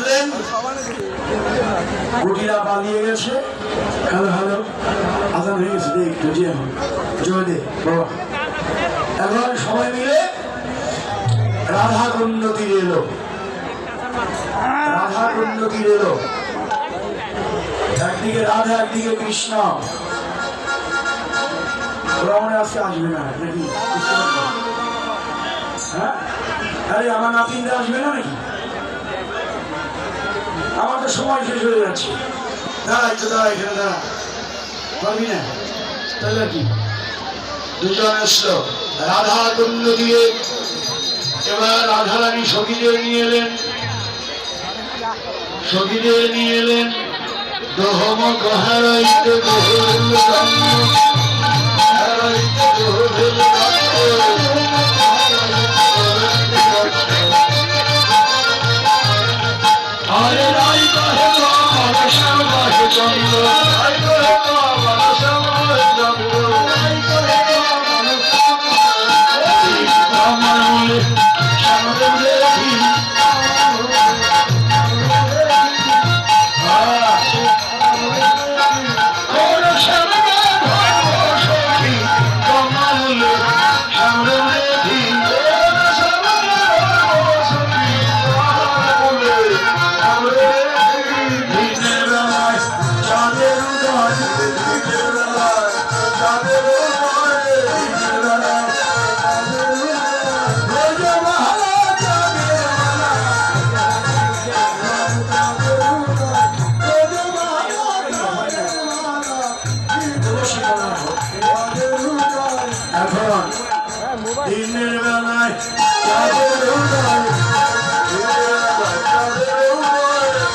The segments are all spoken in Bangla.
বললেন গুটিরা পালিয়ে গেছে। হ্যালো হ্যালো আজান হয়ে গেছে, দেখ একটু যে জয় দে বাবা। এখন সবাই মিলে রাধা কুণ্ড তীরে এলো, রাধা কুণ্ড তীরে এলো। একদিকে রাধা একদিকে কৃষ্ণ। ওরা মনে আজকে আসবে না নাকি? হ্যাঁ, আরে আমার নাতিনরা আসবে না নাকি? আমার তো সময় শেষ হয়ে যাচ্ছে। দাঁড়া একটু দাঁড়া, এখানে দাঁড়া, পারবি না তাহলে কি? দুজন আসলো রাধা কুণ্ড দিয়ে। এবার রাধারানী সখীদের নিয়ে এলেন, সখীদের নিয়ে এলেন। দহম হারাইতে দোহল হারাইতে দোহল আরে রাই কহে তো আমার শ্যামাহে চন্দ্র, রাই কহে তো আমার শ্যামাহে চন্দ্র, রাই কহে তো আমার মনে শ্যামাদেব দেখি। দিনের বেলায় চাঁদের উদয়,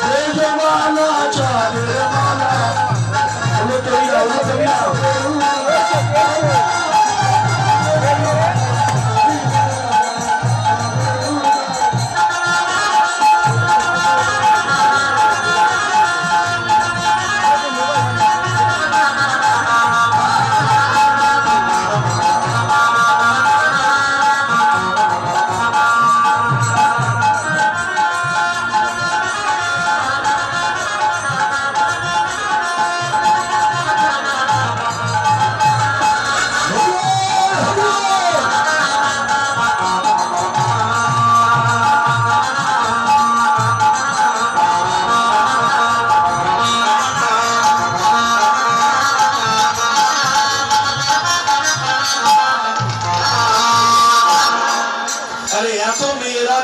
চাঁদের মালা, চাঁদের মালা।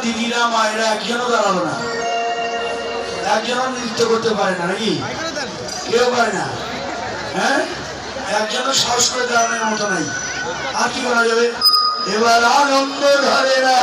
দিদিরা মায়েরা একজনও দাঁড়ালো না, একজনও নৃত্য করতে পারে না নাকি? কেউ পারে না। হ্যাঁ, একজনও সাহস করে দাঁড়ানোর মতো নাই। আর কি করা যাবে? এবার আনন্দ ধরে না,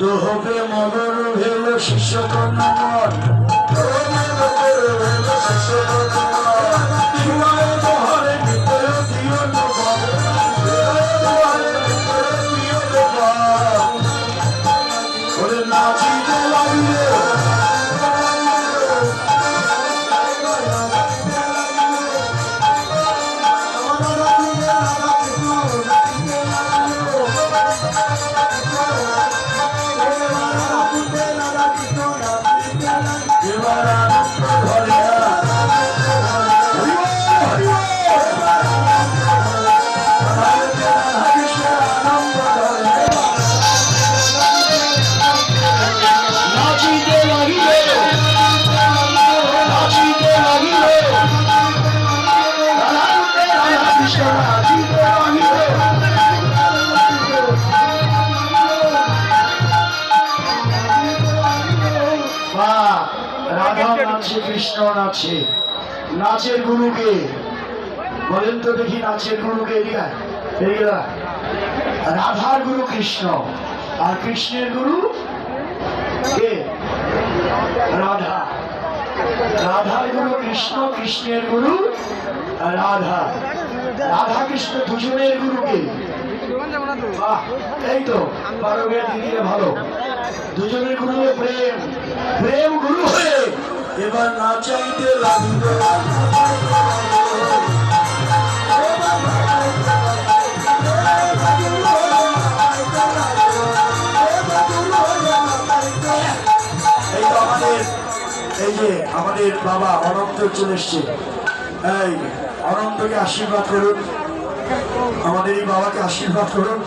দোহবে মগর ভেল শিষ্য কর্ণমন, শিষ্য নাচিতে লাগিলে এবার আনন্দ ধরে কৃষ্ণ নাচে। নাচের গুরুকে বলেন তো দেখি, নাচের গুরুকে? এদিকে রাধার গুরু কৃষ্ণ, আর কৃষ্ণের গুরু কে? রাধা। রাধার গুরু কৃষ্ণ, কৃষ্ণের গুরু রাধা। রাধা কৃষ্ণ দুজনের গুরুকে, এই তো পারবে দিদিরে ভালো। দুজনের গুরু প্রেম, প্রেম গুরু হয়ে এবার নাচাইতে লাগিল। এই তো আমাদের, এই যে আমাদের বাবা অনন্ত চলে এসছে। এই অনন্তকে আশীর্বাদ করুন, আমাদের এই বাবাকে আশীর্বাদ করুন।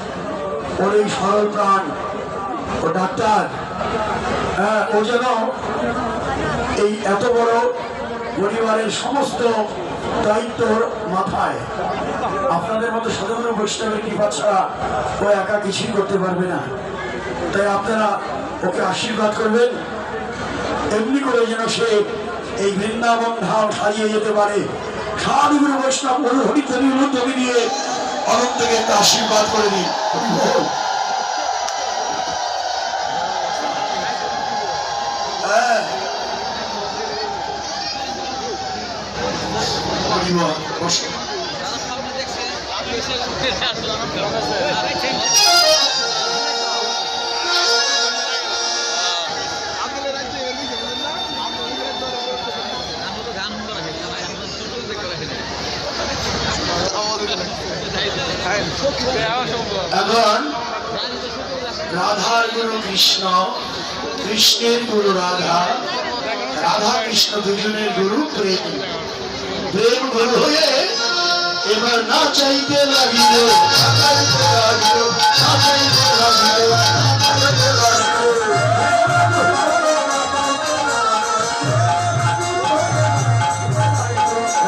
ওর এই সরল প্রাণ, ও ডাক্তার, ও যেন এই এত বড় পরিবারের সমস্ত দায়িত্বর মাথায়। আপনাদের মতো সাধারণ বৈষ্ণবের কৃপা ছাড়া ও একা কিছুই করতে পারবে না। তাই আপনারা ওকে আশীর্বাদ করবেন, এমনি করে যেন সে এই বৃন্দাবন ধাম সাজিয়ে যেতে পারে। সাধুগুরু বৈষ্ণব হরিধ্বনি উলুধ্বনি দিয়ে অনন্তকে একটা আশীর্বাদ করে দিন। এখন রাধার গুরু কৃষ্ণ, কৃষ্ণের গুরু রাধা, রাধা কৃষ্ণ দুজনের গুরু প্রেম। প্রেম গুরু হয়ে এবার না চাইতে লাগিল,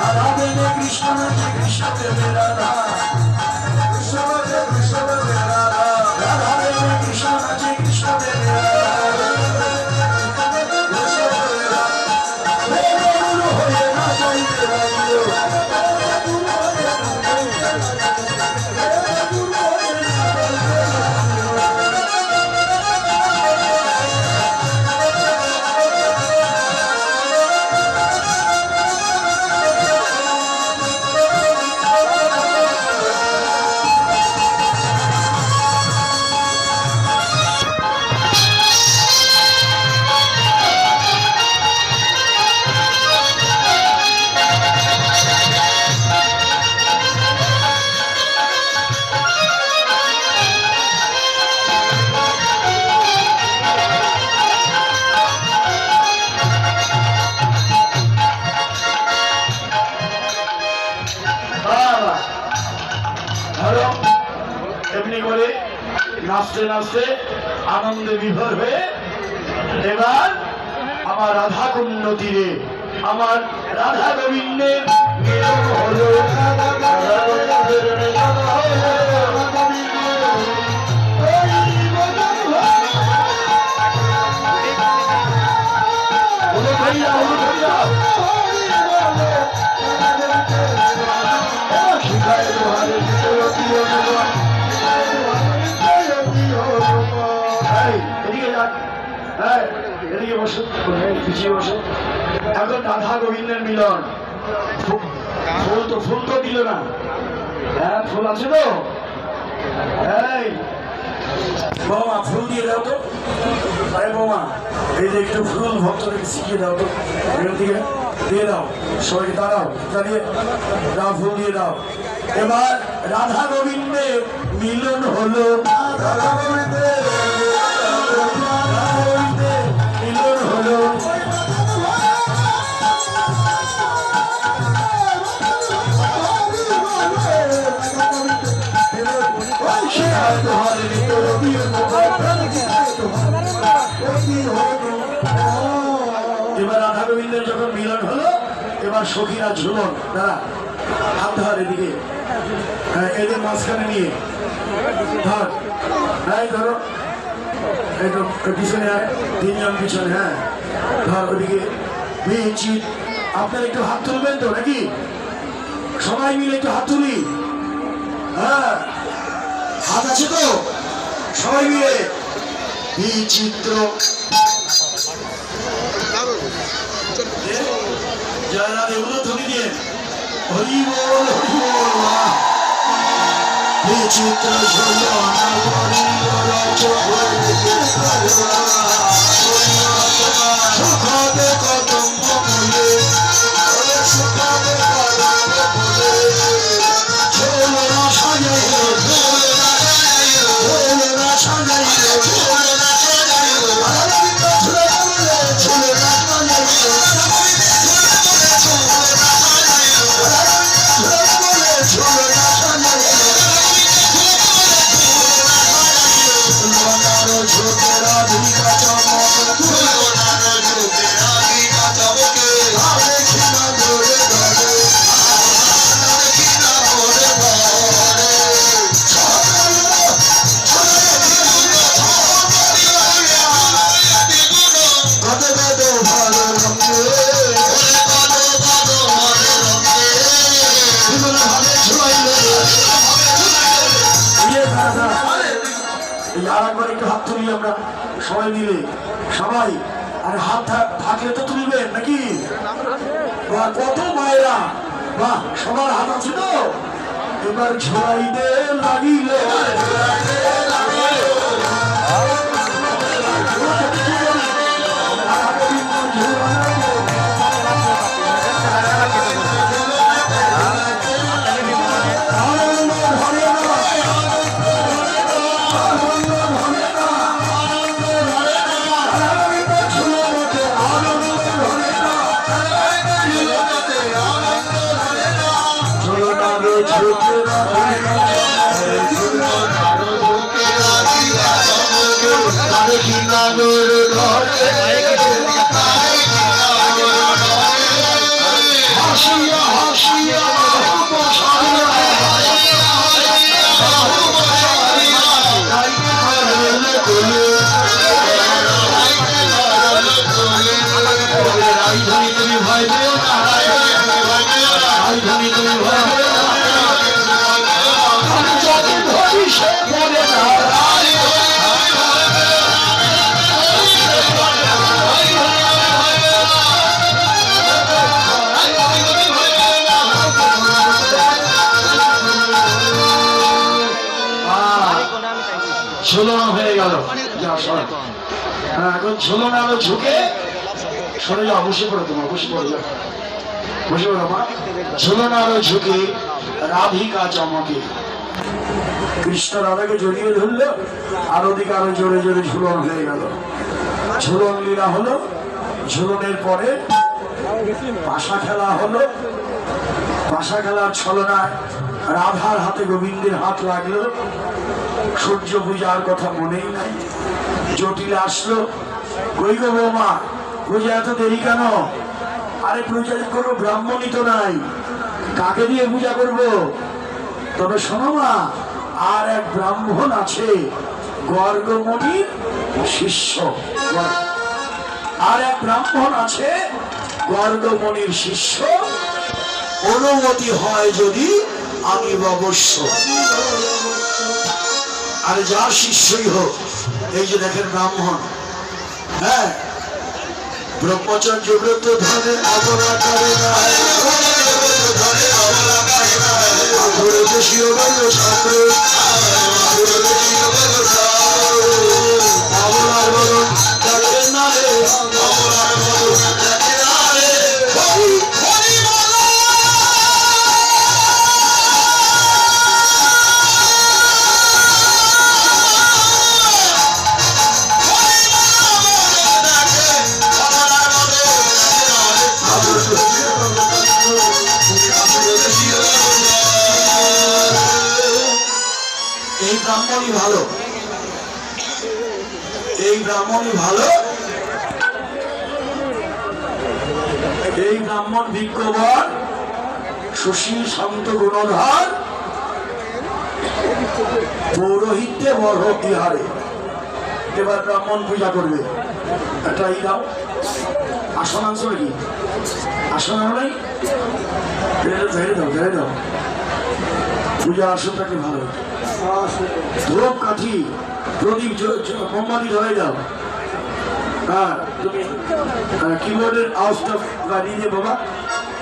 রাধা প্রেমে কৃষ্ণ নাচে, কৃষ্ণ প্রেমে রাধা, কৃষ্ণ প্রেমে রাধা, রাধা প্রেমে কৃষ্ণ নাচে, কৃষ্ণ প্রেমে এমনি করে নাচতে নাচতে আনন্দে বিভোর হয়ে এবার আমার রাধা কুণ্ড তীরে আমার রাধা গোবিন্দের মিলন হলো। এখন রাধা গোবিন্দের মিলন। ফুল তো দিল না, হ্যাঁ ফুল আছে তো? এই বৌমা ফুল দিয়ে দাও তো। আরে বৌমা, এই যে একটু ফুল ভক্তদেরকে শিখিয়ে দাও তো, এখান থেকে দিয়ে দাও। সবাইকে দাঁড়াও, দাঁড়িয়ে দাও, ফুল দিয়ে দাও। এবার রাধা গোবিন্দের মিলন হলো। রাধা গোবিন্দের মিলন হলো। এবার রাধা গোবিন্দের যখন মিলন হলো, এবার সখীরা ঝুলন, তারা হাত ধর এদিকে, এদের মাঝখানে নিয়ে ধর, ধরো এই তো পিছনে, তিনজন পিছনে, হ্যাঁ ধর ওদিকে বিচিত আপনারা একটু হাত তুলবেন তো নাকি? সবাই মিলে একটু হাত তুলি। হ্যাঁ, হাত আছে তো? সবাই মিলে বিচিত্র জয়নাথ এগুলো ধরি দিয়ে হরি বল হরি বল। বিচিত্র সুখদে কদম্ব মূলে সুখদে কদম্ব মূলে ঝোলনা সাজাইল ঝোলনা সাজাইল ঝোলনা সাজাইল ঝোলনা আরেকবার একটু হাত তুলি আমরা সবাই মিলে। সবাই আরে হাত থাকলে তো তুলবেন নাকি? কত মায়েরা, বাহ, সবার হাত আছে তো? এবার ঝোলাইতে লাগিল হাসিয়া হাসিয়া রাজধানী তুমি ভয় পেও না, রাজধানী তুমি ভয় পেও না, আমি যাকে ধরি সে বলে না। ঝোলনা হয়ে গেল, এখন ঝোলনা আলো ঝুঁকে সরে যাও, বসে পড়ো, তোমার বসে পড়ে যাও, বসে পড়ো মা। ঝোলনা আলো ঝুঁকে রাধিকা চমকে কৃষ্ণ রাধাকে জড়িয়ে ধরলো, আর ওদিকে আরো জোরে জোরে ঝুলন হয়ে গেল। ঝুলন লীলা হলো, ঝুলনের পরে পাশা খেলা হলো। পাশা খেলার ছলনায় রাধার হাতে গোবিন্দের হাত লাগলো। সূর্য পূজার কথা মনেই নাই। জটিল আসলো, কই গো বৌমা, পূজা এত দেরি কেন? আরে পূজা করবো, ব্রাহ্মণই তো নাই, কাকে দিয়ে পূজা করব? তবে শোনো মা, আর এক ব্রাহ্মণ আছে, গর্গমণির শিষ্য। আর এক ব্রাহ্মণ আছে গর্গমণির শিষ্য, অনুমতি হয় যদি আমি অবশ্য। আর যার শিষ্যই হোক, এই যে দেখেন ব্রাহ্মণ, হ্যাঁ, ব্রহ্মচর্য ব্রত ধরে অবলা করে না, অবলার বলুন দেখেন না রে, অবলার বলুন দেখেন না রে। এই ব্রাহ্মণই ভালো, এই ব্রাহ্মণই ভালো, এই ব্রাহ্মণ বিজ্ঞবর, সুশীল শান্ত গুণধর, পৌরোহিত্যে বড় বিহারে। এবার ব্রাহ্মণ পূজা করবে। একটা ই দাও, আসন আনছো নাকি? আসন আনো নাই? ধরে দাও, ধরে দাও। পূজা আসনটাকে ভালো, ধূপ কাঠি প্রদীপ মোমবাতি ধরে দাও। হ্যাঁ, তুমি কিবোর্ডের আওয়াজটা বাড়িয়ে দিয়ে বাবা,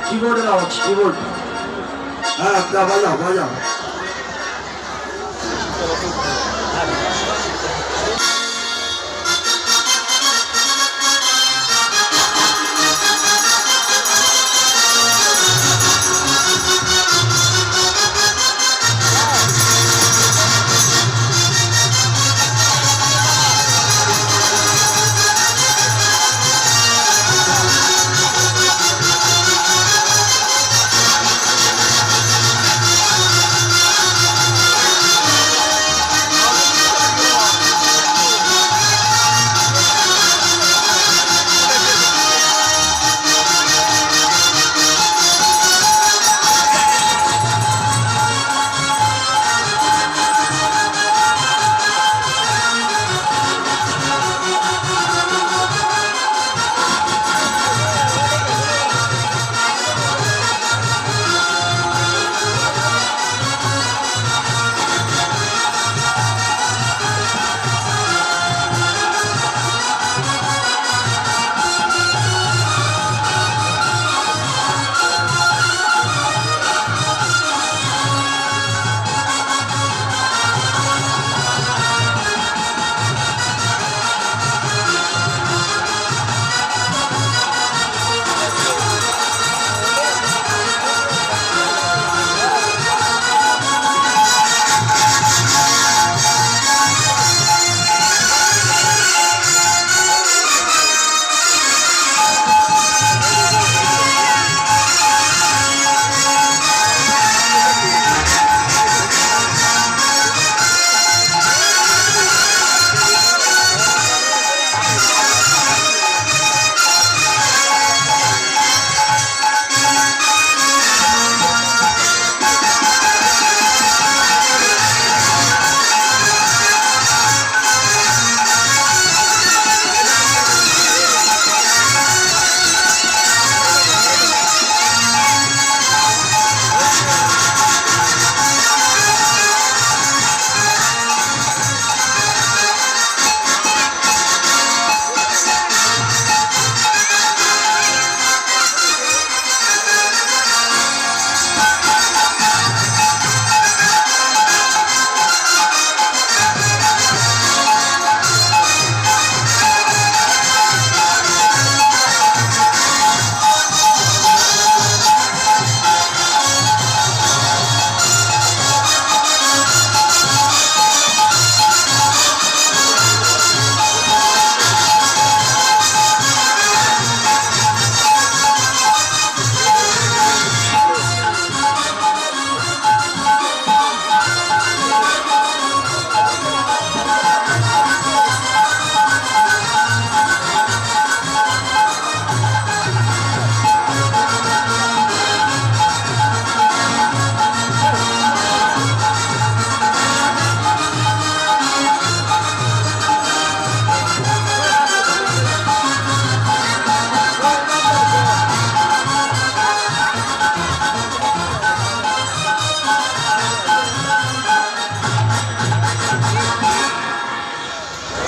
কিবোর্ডের আওয়াজ, কিবোর্ড। হ্যাঁ, বাজাও বাজাও।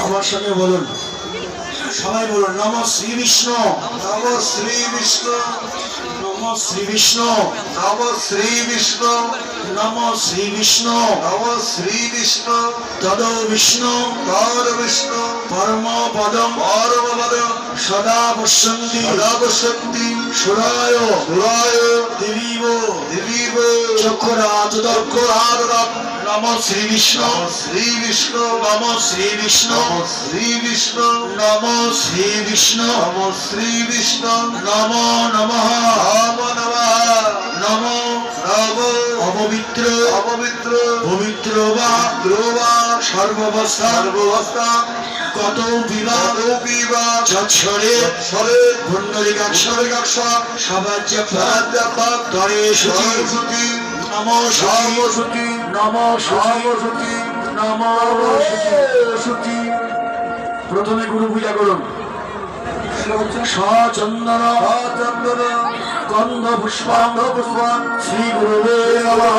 আমার সঙ্গে বলুন, সবাই বলুন, নম শ্রী বিষ্ণু, নম শ্রী বিষ্ণু, নম শ্রী বিষ্ণু, নম শ্রী বিষ্ণু, নম শ্রী বিষ্ণু, নম শ্রী বিষ্ণু, তদ বিষ্ণু, তদ বিষ্ণু, পরম পদম, পরম পদম, সদা পশ্যন্তি, সদা পশ্যন্তি, সুরায় সুরায় দেবীব দেবীব চক্ষুরাত চক্ষুরাত। নম শ্রী বিষ্ণু, শ্রী বিষ্ণু, নম শ্রী বিষ্ণু, শ্রী বিষ্ণু, নম শ্রী বিষ্ণু, নম শ্রী বিষ্ণু, নম নমঃ, নম নমঃ, নম নম অপবিত্র অপবিত্র পবিত্র বা সর্ববস্থা সর্ববস্থা কত বিবাহ বিবাহ যৎসরে সরে পুণ্ডরিকাক্ষ সবাজ্য তরে সুতি নম সর্বসুতি নম সর্বসুতি নম সুতি প্রথমে গুরু পূজা করুন। সচন্দন গন্ধ পুষ্পাঙ্গ শ্রী গুরুবে নমঃ।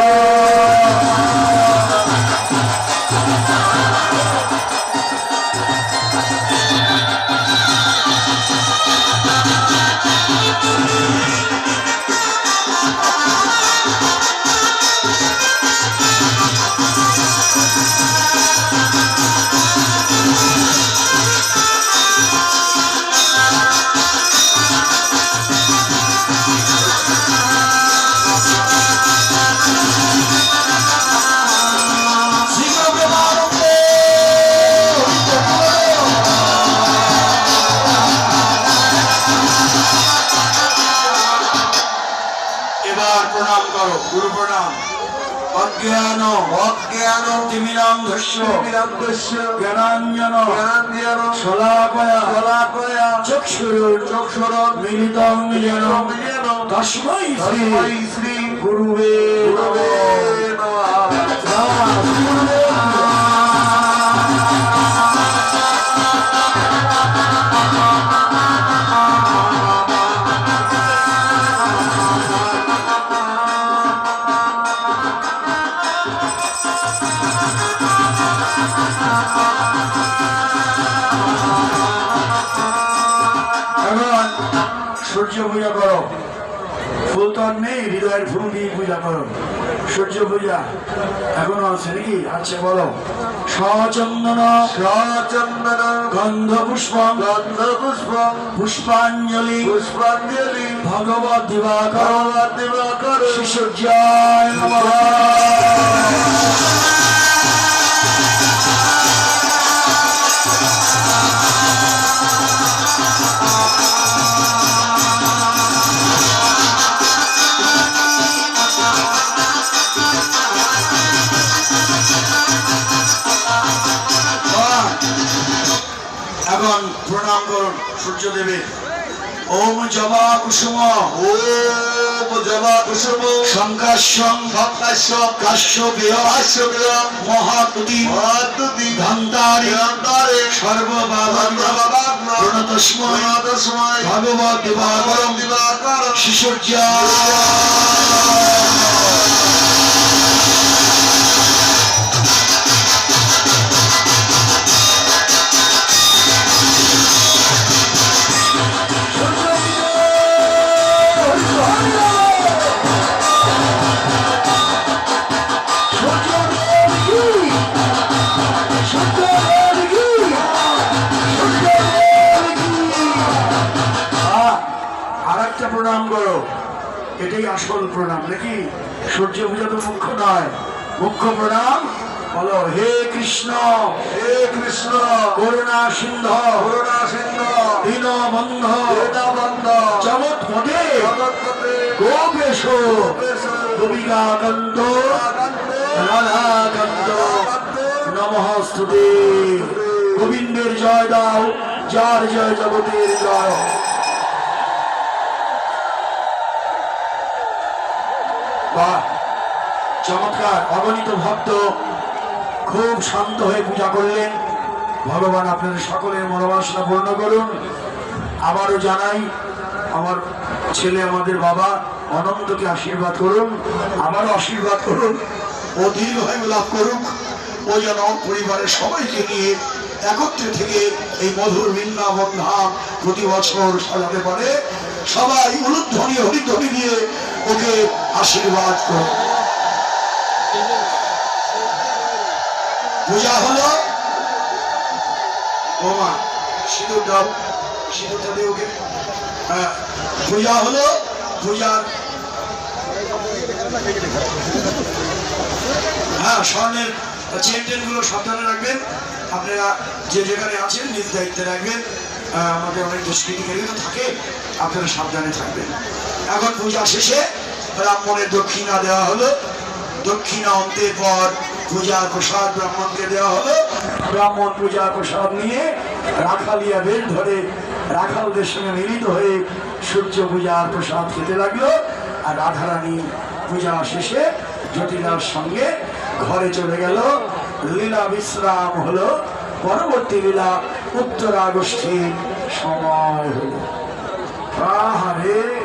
প্রণাম করো, গুরু প্রণাম। অজ্ঞান অজ্ঞান তিমিরান্ধস্য জ্ঞানাঞ্জন শলাকয়া চক্ষুর মিলিতং যেন তস্मै শ্রী গুরুবে সূর্য পূজা করো। ফুল তো আর নেই, হৃদয়ের ফুল দিয়ে পূজা করো। সূর্য পূজা এখনো আছে নাকি? আচ্ছা বলো। সচন্দন গন্ধ পুষ্প পুষ্পাঞ্জলি ভগবত দিবাকর শিশুর্যায় নমঃ। এখন প্রণাম করুন সূর্যদেবের। ওম জবা কুসুম শঙ্কাশ্যং কাশ্যপেয় মহাতুতি ধন্তারি সর্ববাভাগ্ন প্রণতস্মৈ ভগবত দিবাকর শিশুর্যা। প্রণাম করো, এটাই আসল প্রণাম নাকি? সূর্য পূজা তো মুখ্য নয়, মুখ্য প্রণাম বলো হে কৃষ্ণ করুণা সিন্ধু দীনবন্ধ জগৎপতে গোপেশ গোপিকাকান্ত রাধাকান্ত নমস্তুতে। গোবিন্দের জয় দাও, যার জয় জগতের জয়। চমৎকার, অগণিত ভক্ত খুব শান্ত হয়ে পূজা করলেন। ভগবান আপনাদের সকলের মনোবাসনা পূর্ণ করুন। আবারও জানাই, আমার ছেলে আমাদের বাবা অনন্তকে আশীর্বাদ করুন, আবারও আশীর্বাদ করুন, ও দীর্ঘায়ু লাভ করুক। ও যেন পরিবারের সবাইকে নিয়ে একত্রে থেকে এই মধুর বৃন্দাবন ধাম প্রতি বছর সাজাতে পারে। সবাই উলুধ্বনি হরিধ্বনি দিয়ে ওকে আশীর্বাদ করুন। পূজা হলো, ওমা সিঁদুর দাও, সিঁদুরটা দিয়ে ওকে। পূজা হলো, পূজার স্বর্ণের চেন টেন গুলো সাবধানে রাখবেন। আপনারা যে যেখানে আছেন নিজ দায়িত্বে রাখবেন। আমাদের অনেক দুষ্কৃতিকারী তো থাকে, আপনারা সাবধানে থাকবেন। এখন পূজা শেষে ব্রাহ্মণের দক্ষিণা দেওয়া হলো। দক্ষিণা অন্তের পর পূজার প্রসাদ ব্রাহ্মণকে দেওয়া হলো। ব্রাহ্মণ পূজার প্রসাদ নিয়ে রাখালিয়া বেল ধরে রাখালদের সঙ্গে মিলিত হয়ে সূর্য পূজার প্রসাদ খেতে লাগলো। আর রাধারানী পূজা শেষে জটিলার সঙ্গে ঘরে চলে গেল। লীলা বিশ্রাম হলো। পরবর্তী লীলা উত্তরা গোষ্ঠীর সময় হল। আহারে